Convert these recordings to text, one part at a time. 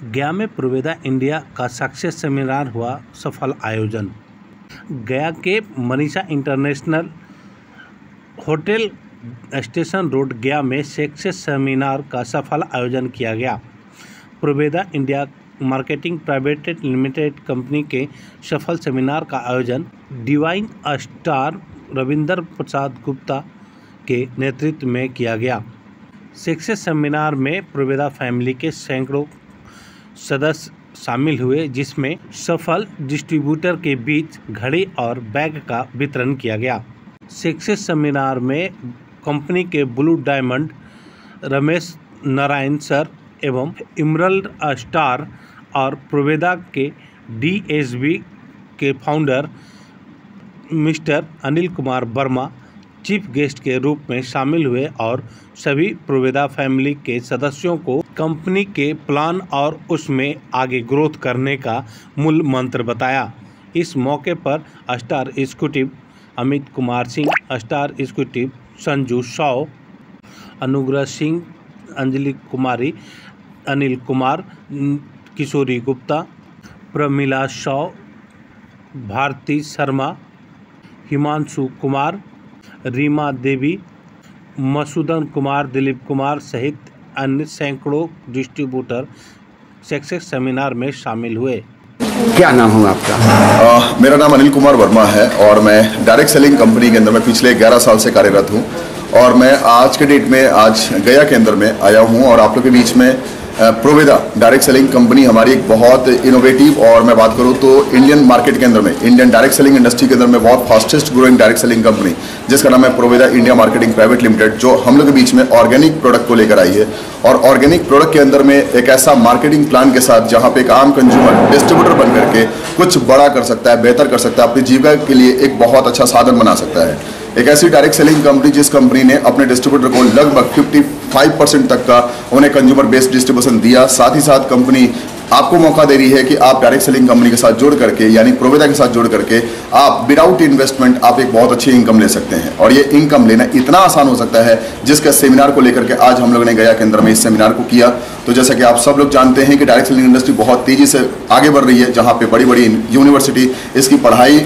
गया में प्रोवेदा इंडिया का सक्सेस सेमिनार हुआ सफल आयोजन। गया के Manisha international hotel station road Gaya में सक्सेस सेमिनार का सफल आयोजन किया गया। Proveda India marketing private limited company के सफल सेमिनार का आयोजन डिवाइन स्टार रविंदर प्रसाद गुप्ता के नेतृत्व में किया गया। सक्सेस सेमिनार में प्रोवेदा फैमिली के सैकड़ों सदस्य शामिल हुए, जिसमें सफल डिस्ट्रीब्यूटर के बीच घड़ी और बैग का वितरण किया गया। सक्सेस सेमिनार में कंपनी के blue diamond Ramesh Narayan sir एवं इमरल्ड स्टार और प्रोवेदा के DSB के founder mister Anil Kumar Verma chief guest के रूप में शामिल हुए और सभी प्रोवेदा फैमिली के सदस्यों को कंपनी के प्लान और उसमें आगे ग्रोथ करने का मूल मंत्र बताया। इस मौके पर star executive Amit Kumar Singh, star executive Sanju Sao, अनुग्रह सिंह, अंजलि कुमारी, अनिल कुमार, किशोरी गुप्ता, प्रमिला साव, भारती शर्मा, हिमांशु कुमार, रीमा देवी, मसूदन कुमार, दिलीप कुमार सहित अन्य सैकड़ों डिस्ट्रीब्यूटर सक्सेस सेमिनार में शामिल हुए। क्या नाम है आपका? मेरा नाम अनिल कुमार वर्मा है और मैं डायरेक्ट सेलिंग कंपनी के अंदर में पिछले 11 साल से कार्यरत हूं और मैं आज के डेट में आज गया के अंदर में आया हूं और आप लोग के बीच में प्रोवेदा डायरेक्ट सेलिंग कंपनी हमारी एक बहुत इनोवेटिव और मैं बात करूं तो इंडियन मार्केट के अंदर में इंडियन डायरेक्ट सेलिंग इंडस्ट्री के अंदर में बहुत fastest growing direct selling company जिसका नाम है प्रोवेदा इंडिया मार्केटिंग प्राइवेट लिमिटेड, जो हम लोग के बीच में ऑर्गेनिक प्रोडक्ट को लेकर आई है। और ऑर्गेनिक प्रोडक्ट के अंदर में एक ऐसा मार्केटिंग प्लान के साथ जहां पे एक आम कंज्यूमर डिस्ट्रीब्यूटर बन करके कुछ बड़ा कर सकता है, बेहतर कर सकता है, अपनी जीविका के लिए एक बहुत अच्छा साधन बना सकता है। एक ऐसी डायरेक्ट सेलिंग कंपनी जिस कंपनी ने अपने डिस्ट्रीब्यूटर को लगभग 55% तक का उन्हें कंज्यूमर बेस्ड डिस्ट्रीब्यूशन दिया। साथ ही साथ कंपनी आपको मौका दे रही है कि आप डायरेक्ट सेलिंग कंपनी के साथ जुड़ करके यानी प्रोवेदा के साथ जुड़ करके आप विदाउट इन्वेस्टमेंट आप एक बहुत अच्छी इनकम ले सकते हैं। और ये इनकम लेना इतना आसान हो सकता है जिसका सेमिनार को लेकर के आज हम लोगों ने गया के अंदर में इस सेमिनार को किया। तो जैसा कि आप सब लोग जानते हैं कि डायरेक्ट सेलिंग इंडस्ट्री बहुत तेजी से आगे बढ़ रही है, जहाँ पे बड़ी बड़ी यूनिवर्सिटी इसकी पढ़ाई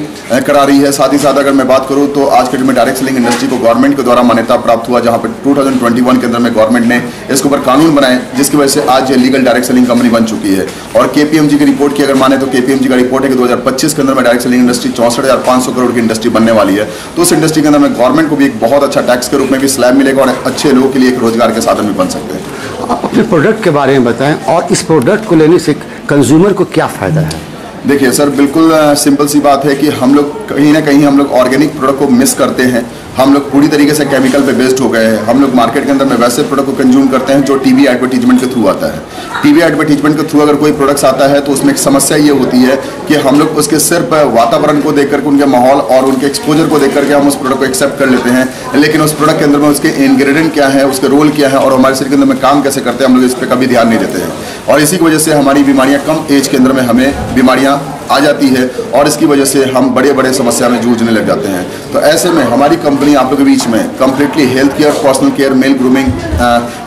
करा रही है। साथ ही साथ अगर मैं बात करूँ तो आज के दिन में डायरेक्ट सेलिंग इंडस्ट्री को गवर्नमेंट के द्वारा मान्यता प्राप्त हुआ, जहाँ पे 2021 के अंदर में गवर्नमेंट ने इसके ऊपर कानून बनाए, जिसकी वजह से आज ये लीगल डायरेक्ट सेलिंग कंपनी बन चुकी है। और KPMG की रिपोर्ट की अगर माने तो KPMG का रिपोर्ट है कि 2025 के अंदर में डायरेक्ट सेलिंग इंडस्ट्री 64,500 करोड़ की इंडस्ट्री बनने वाली है। तो उस इंडस्ट्री के अंदर में गवर्नमेंट को भी एक बहुत अच्छा टैक्स के रूप में भी स्लैब मिलेगा और अच्छे लोगों के लिए एक रोजगार के साधन भी बन सकते हैं। आप अपने प्रोडक्ट के बारे में बताएं और इस प्रोडक्ट को लेने से कंज्यूमर को क्या फायदा है? देखिए सर, बिल्कुल सिंपल सी बात है कि हम लोग कहीं ना कहीं हम लोग ऑर्गेनिक प्रोडक्ट को मिस करते हैं। हम लोग पूरी तरीके से केमिकल पे बेस्ड हो गए हैं। हम लोग मार्केट के अंदर में वैसे प्रोडक्ट को कंज्यूम करते हैं जो टीवी एडवर्टीजमेंट के थ्रू आता है। टीवी एडवर्टीजमेंट के थ्रू अगर कोई प्रोडक्ट्स आता है तो उसमें एक समस्या ये होती है कि हम लोग उसके सिर्फ वातावरण को देख करके, उनके माहौल और उनके एक्सपोजर को देख करके हम उस प्रोडक्ट को एक्सेप्ट कर लेते हैं, लेकिन उस प्रोडक्ट के अंदर में उसके इंग्रेडिएंट क्या है, उसके रोल क्या है और हमारे शरीर के अंदर में काम कैसे करते हैं, हम लोग इस पर कभी ध्यान नहीं देते हैं। और इसी की वजह से हमारी बीमारियाँ कम एज के अंदर में हमें बीमारियाँ आ जाती है और इसकी वजह से हम बड़े बड़े समस्या में जूझने लग जाते हैं। तो ऐसे में हमारी कंपनी आप लोगों के बीच में completely health care, personal care, male grooming,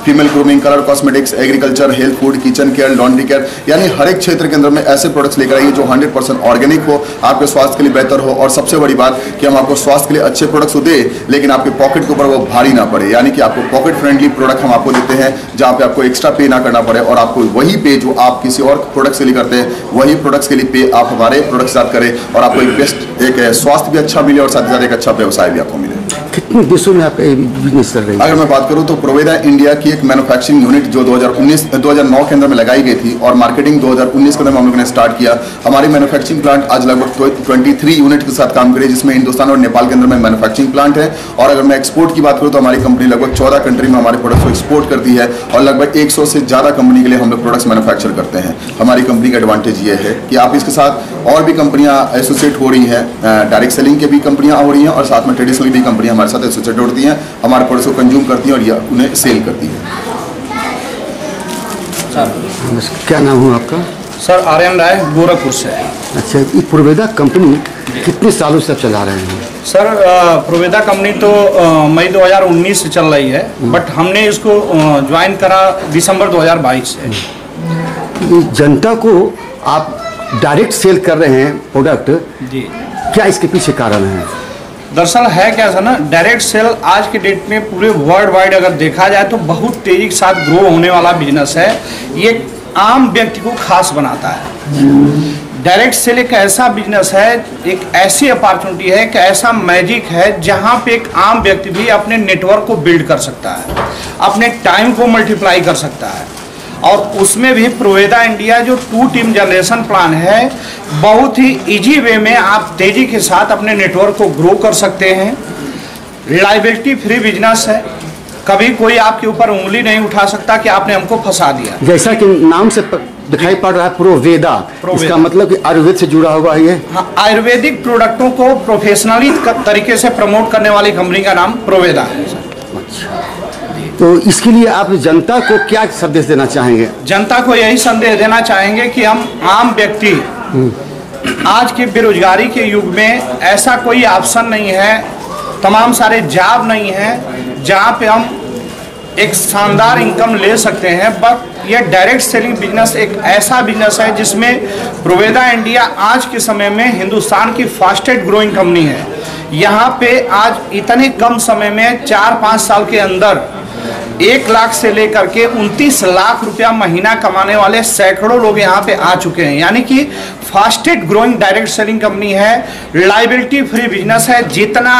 female grooming, colour cosmetics, agriculture, health food, kitchen care, laundry care, यानी हर एक क्षेत्र के अंदर में ऐसे प्रोडक्ट्स लेकर आइए जो 100% ऑर्गेनिक हो, आपके स्वास्थ्य के लिए बेहतर हो और सबसे बड़ी बात कि हम आपको स्वास्थ्य के लिए अच्छे प्रोडक्ट्स दे लेकिन आपके पॉकेट के ऊपर वो भारी ना पड़े, यानी कि आपको पॉकेट फ्रेंडली प्रोडक्ट हम आपको देते हैं जहाँ पे आपको एक्स्ट्रा पे ना करना पड़े और आपको वही पे जो आप किसी और प्रोडक्ट्स के लिए करते हैं वही प्रोडक्ट्स के लिए पे आप हमारे प्रोडक्ट के साथ करें और आपको एक बेस्ट एक स्वास्थ्य भी अच्छा मिले और साथ ही साथ एक अच्छा व्यवसाय भी आपको मिले। कितने देशों में आप बिजनेस कर रहे हैं? अगर मैं बात करूं तो प्रोवेदा इंडिया की एक मैन्युफैक्चरिंग यूनिट जो 2009 के अंदर में लगाई गई थी और मार्केटिंग 2019 के अंदर हम लोगों ने स्टार्ट किया। हमारी मैन्युफैक्चरिंग प्लांट आज लगभग 23 यूनिट के साथ काम करे, जिसमें हिंदुस्तान और नेपाल के अंदर में मैन्युफैक्चरिंग प्लांट है। और अगर मैं एक्सपोर्ट की बात करूँ तो हमारी कंपनी लगभग 14 कंट्री में हमारे प्रोडक्ट्स को एक्सपोर्ट करती है और लगभग 100 से ज़्यादा कंपनी के लिए हम लोग प्रोडक्ट्स मैन्युफैक्चर करते हैं। हमारी कंपनी का एडवांटेज ये है कि आप इसके साथ और भी कंपनियां एसोसिएट हो रही हैं, डायरेक्ट सेलिंग के भी कंपनियां हो रही हैं और साथ में ट्रेडिशनल भी कंपनियां हमारे साथ एसोसिएट होती हैं, हमारे प्रोडक्ट्स को कंज्यूम करती हैं और ये उन्हें सेल करती हैं। क्या नाम है आपका? सर आर्यन राय, गोरखपुर से। अच्छा, ये प्रोवेदा कंपनी कितने सालों से चला रहे हैं? सर प्रोवेदा कंपनी तो मई 2019 से चल रही है, बट हमने इसको ज्वाइन करा दिसंबर 2022 से। जनता को आप डायरेक्ट सेल कर रहे हैं प्रोडक्ट जी। क्या इसके पीछे कारण है? दरअसल है क्या सर ना, डायरेक्ट सेल आज के डेट में पूरे वर्ल्ड वाइड अगर देखा जाए तो बहुत तेजी के साथ ग्रो होने वाला बिजनेस है। ये आम व्यक्ति को खास बनाता है। डायरेक्ट सेल एक ऐसा बिजनेस है, एक ऐसी अपॉर्चुनिटी है, एक ऐसा मैजिक है जहां पे एक आम व्यक्ति भी अपने नेटवर्क को बिल्ड कर सकता है, अपने टाइम को मल्टीप्लाई कर सकता है। और उसमें भी प्रोवेदा इंडिया जो 2 टीम जनरेशन प्लान है, बहुत ही इजी वे में आप तेजी के साथ अपने नेटवर्क को ग्रो कर सकते हैं। लायबिलिटी फ्री बिजनेस है, कभी कोई आपके ऊपर उंगली नहीं उठा सकता कि आपने हमको फंसा दिया। जैसा कि नाम से दिखाई पड़ रहा है प्रोवेदा, इसका मतलब कि आयुर्वेद से जुड़ा हुआ है ये? हाँ, आयुर्वेदिक प्रोडक्टों को प्रोफेशनली तरीके से प्रमोट करने वाली कंपनी का नाम प्रोवेदा है। अच्छा, तो इसके लिए आप जनता को क्या संदेश देना चाहेंगे? जनता को यही संदेश देना चाहेंगे कि हम आम व्यक्ति आज के बेरोजगारी के युग में ऐसा कोई ऑप्शन नहीं है, तमाम सारे जॉब नहीं है जहाँ पे हम एक शानदार इनकम ले सकते हैं। बट यह डायरेक्ट सेलिंग बिजनेस एक ऐसा बिजनेस है जिसमें प्रोवेदा इंडिया आज के समय में हिंदुस्तान की फास्टेस्ट ग्रोइंग कंपनी है। यहाँ पे आज इतने कम समय में 4-5 साल के अंदर 1 लाख से लेकर के 29 लाख रुपया महीना कमाने वाले सैकड़ों लोग यहाँ पे आ चुके हैं। यानी कि fastest growing direct selling company है, लायबिलिटी फ्री बिजनेस है। जितना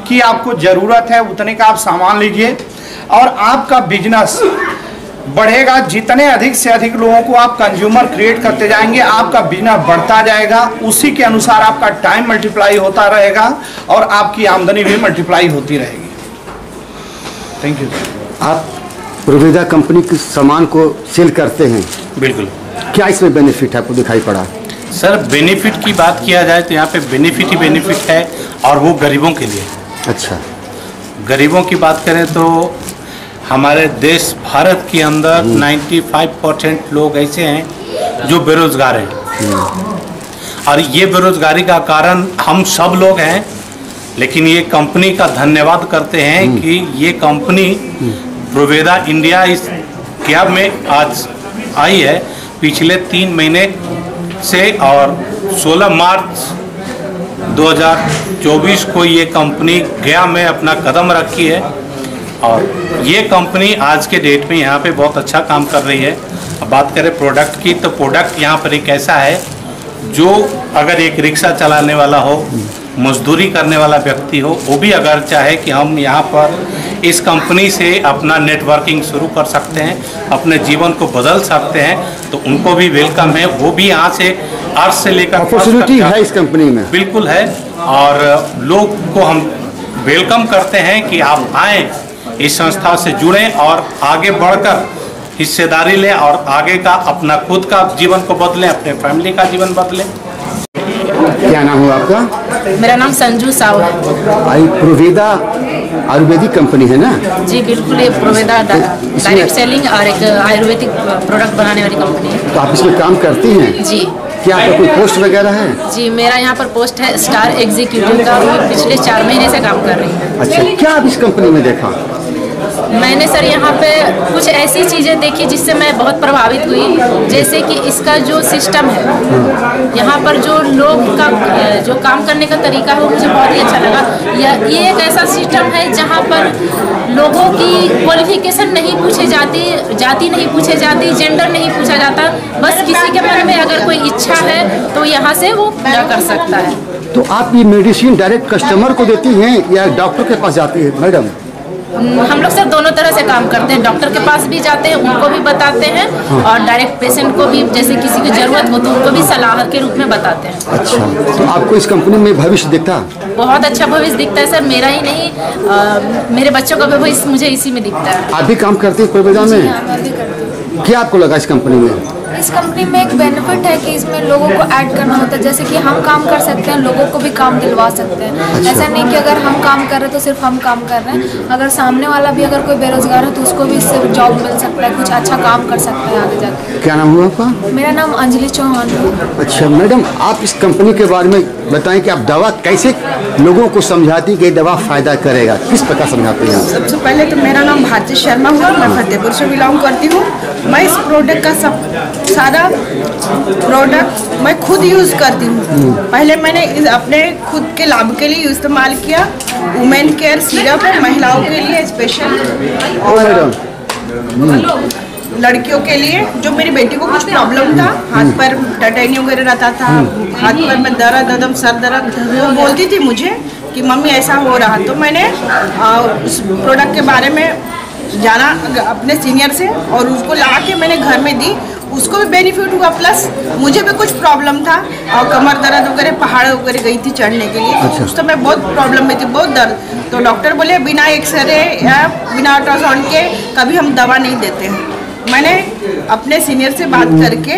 की आपको ज़रूरत है उतने का आप सामान लीजिए और आपका बिजनेस बढ़ेगा। जितने अधिक से अधिक लोगों को आप कंज्यूमर क्रिएट करते जाएंगे, आपका बिजनेस बढ़ता जाएगा। उसी के अनुसार आपका टाइम मल्टीप्लाई होता रहेगा और आपकी आमदनी भी मल्टीप्लाई होती रहेगी। Thank you. आप प्रोवेदा कंपनी के सामान को सेल करते हैं, बिल्कुल। क्या इसमें बेनिफिट आपको दिखाई पड़ा? सर, बेनिफिट की बात किया जाए तो यहाँ पे बेनिफिट ही बेनिफिट है, और वो गरीबों के लिए। अच्छा, गरीबों की बात करें तो हमारे देश भारत के अंदर 95% लोग ऐसे हैं जो बेरोजगार हैं, और ये बेरोजगारी का कारण हम सब लोग हैं। लेकिन ये कंपनी का धन्यवाद करते हैं कि ये कंपनी प्रोवेदा इंडिया इस कैब में आज आई है पिछले 3 महीने से, और 16 मार्च 2024 को ये कंपनी गया में अपना कदम रखी है। और ये कंपनी आज के डेट में यहाँ पे बहुत अच्छा काम कर रही है। अब बात करें प्रोडक्ट की, तो प्रोडक्ट यहाँ पर एक ऐसा है जो अगर एक रिक्शा चलाने वाला हो, मजदूरी करने वाला व्यक्ति हो, वो भी अगर चाहे कि हम यहाँ पर इस कंपनी से अपना नेटवर्किंग शुरू कर सकते हैं, अपने जीवन को बदल सकते हैं, तो उनको भी वेलकम है। वो भी यहाँ से अर्थ से लेकर अपॉर्चुनिटी है इस कंपनी में, बिल्कुल है। और लोग को हम वेलकम करते हैं कि आप आएँ, इस संस्था से जुड़ें और आगे बढ़कर हिस्सेदारी लें और आगे का अपना खुद का जीवन को बदलें, अपने फैमिली का जीवन बदलें। क्या नाम हुआ आपका? मेरा नाम संजू साहू है। प्रोवेदा आयुर्वेदिक कंपनी है ना? जी बिल्कुल, ये प्रोवेदा डायरेक्ट सेलिंग और एक आयुर्वेदिक प्रोडक्ट बनाने वाली कंपनी है। तो आप इसमें काम करती हैं? जी। क्या आपका कोई पोस्ट वगैरह है? जी, मेरा यहाँ पर पोस्ट है स्टार एग्जीक्यूटिव का। मैं पिछले 4 महीने से काम कर रही हूँ। अच्छा, क्या आप इस कंपनी में देखा? मैंने सर यहाँ पे कुछ ऐसी चीज़ें देखी जिससे मैं बहुत प्रभावित हुई। जैसे कि इसका जो सिस्टम है, यहाँ पर जो लोग का जो काम करने का तरीका है वो मुझे बहुत ही अच्छा लगा। ये एक ऐसा सिस्टम है जहाँ पर लोगों की क्वालिफिकेशन नहीं पूछी जाती, जाति नहीं पूछी जाती, जेंडर नहीं पूछा जाता। बस किसी के मन में अगर कोई इच्छा है तो यहाँ से वो पूरा कर सकता है। तो आप ये मेडिसिन डायरेक्ट कस्टमर को देती हैं या डॉक्टर के पास जाती है मैडम? हम लोग सर दोनों तरह से काम करते हैं। डॉक्टर के पास भी जाते हैं, उनको भी बताते हैं, और डायरेक्ट पेशेंट को भी जैसे किसी की ज़रूरत हो तो उनको भी सलाह के रूप में बताते हैं। अच्छा, तो आपको इस कंपनी में भविष्य दिखता? बहुत अच्छा भविष्य दिखता है सर। मेरा ही नहीं, मेरे बच्चों का भी भविष्य मुझे इसी में दिखता है। आप भी काम करते हैं प्रोवेदा में? मैं भी करती हूँ। क्या आपको लगा इस कंपनी में? इस कंपनी में एक बेनिफिट है कि इसमें लोगों को ऐड करना होता है। जैसे कि हम काम कर सकते हैं, लोगों को भी काम दिलवा सकते हैं। अच्छा। ऐसा नहीं कि अगर हम काम कर रहे हैं तो सिर्फ हम काम कर रहे हैं। अगर सामने वाला भी अगर कोई बेरोजगार है तो उसको भी इससे जॉब मिल सकता है, कुछ अच्छा काम कर सकते हैं आगे जाकर। क्या नाम हुआ आपका? मेरा नाम अंजलि चौहान है। अच्छा मैडम, आप इस कंपनी के बारे में बताएं कि आप दवा कैसे लोगों को समझाती कि दवा फायदा करेगा, किस प्रकार समझाते हैं? सबसे पहले तो मेरा नाम भारती शर्मा हुआ, मैं फतेहपुर से बिलोंग करती हूँ। मैं इस प्रोडक्ट का सारा प्रोडक्ट मैं खुद यूज़ करती हूँ। पहले मैंने अपने खुद के लाभ के लिए इस्तेमाल किया। वुमेन केयर सिरप है महिलाओं के लिए स्पेशल, और लड़कियों के लिए जो मेरी बेटी को कुछ प्रॉब्लम था, हाथ पर टटैनी वगैरह रहता था, हाथ पर में दर्द एकदम सर दर्द, वो बोलती थी मुझे कि मम्मी ऐसा हो रहा। तो मैंने उस प्रोडक्ट के बारे में जाना अपने सीनियर से और उसको ला के मैंने घर में दी। उसको भी बेनिफिट हुआ, प्लस मुझे भी कुछ प्रॉब्लम था और कमर दर्द वगैरह, पहाड़ वगैरह गई थी चढ़ने के लिए। अच्छा। उस समय बहुत प्रॉब्लम में थी, बहुत दर्द। तो डॉक्टर बोले बिना एक्सरे या बिना अल्ट्रासाउंड के कभी हम दवा नहीं देते हैं। मैंने अपने सीनियर से बात करके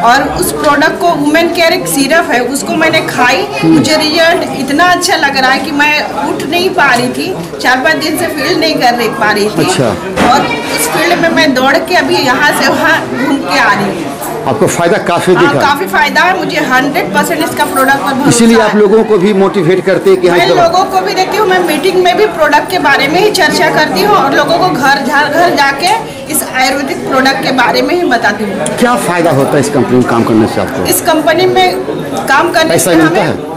और उस प्रोडक्ट को, वुमेन केयर एक सिरप है, उसको मैंने खाई। मुझे रिजल्ट इतना अच्छा लग रहा है कि मैं उठ नहीं पा रही थी, 4-5 दिन से फील्ड नहीं कर पा रही थी। अच्छा। और इस फील्ड में मैं दौड़ के अभी यहाँ से वहाँ घूम के आ रही हूँ। आपको फायदा काफी दिखा? काफी फायदा है मुझे, 100% इसका प्रोडक्ट पर भरोसा है। इसीलिए आप लोगों को भी मोटिवेट करते हैं कि मैं लोगों को भी देखती हूँ, मैं मीटिंग में भी प्रोडक्ट के बारे में ही चर्चा करती हूँ और लोगों को घर जाके इस आयुर्वेदिक प्रोडक्ट के बारे में ही बताती हूँ। क्या फायदा होता है इस कंपनी में काम करने से आपको? इस कंपनी में काम करने से हमें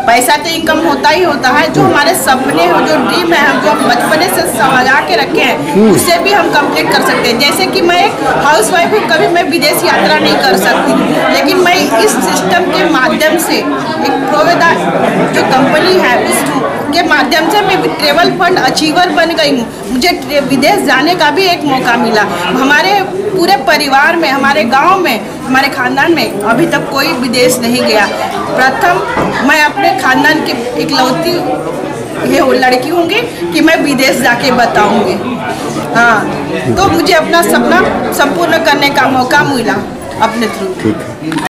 पैसा तो इनकम होता ही होता है। जो हमारे सपने हो, जो ड्रीम है, जो हम बचपने से सजा के रखे हैं, उससे भी हम कंप्लीट कर सकते हैं। जैसे कि मैं एक हाउस वाइफ हूँ, कभी मैं विदेश यात्रा नहीं कर सकती, लेकिन मैं इस सिस्टम के माध्यम से, एक प्रोवेदा जो कंपनी है उसके माध्यम से मैं ट्रेवल फंड अचीवर बन गई हूँ। मुझे विदेश जाने का भी एक मौका मिला। हमारे पूरे परिवार में, हमारे गाँव में, हमारे खानदान में अभी तक कोई विदेश नहीं गया। प्रथम मैं अपने खानदान की इकलौती ये लड़की होंगी कि मैं विदेश जाके बताऊंगी। हाँ, तो मुझे अपना सपना संपूर्ण करने का मौका मिला अपने थ्रू।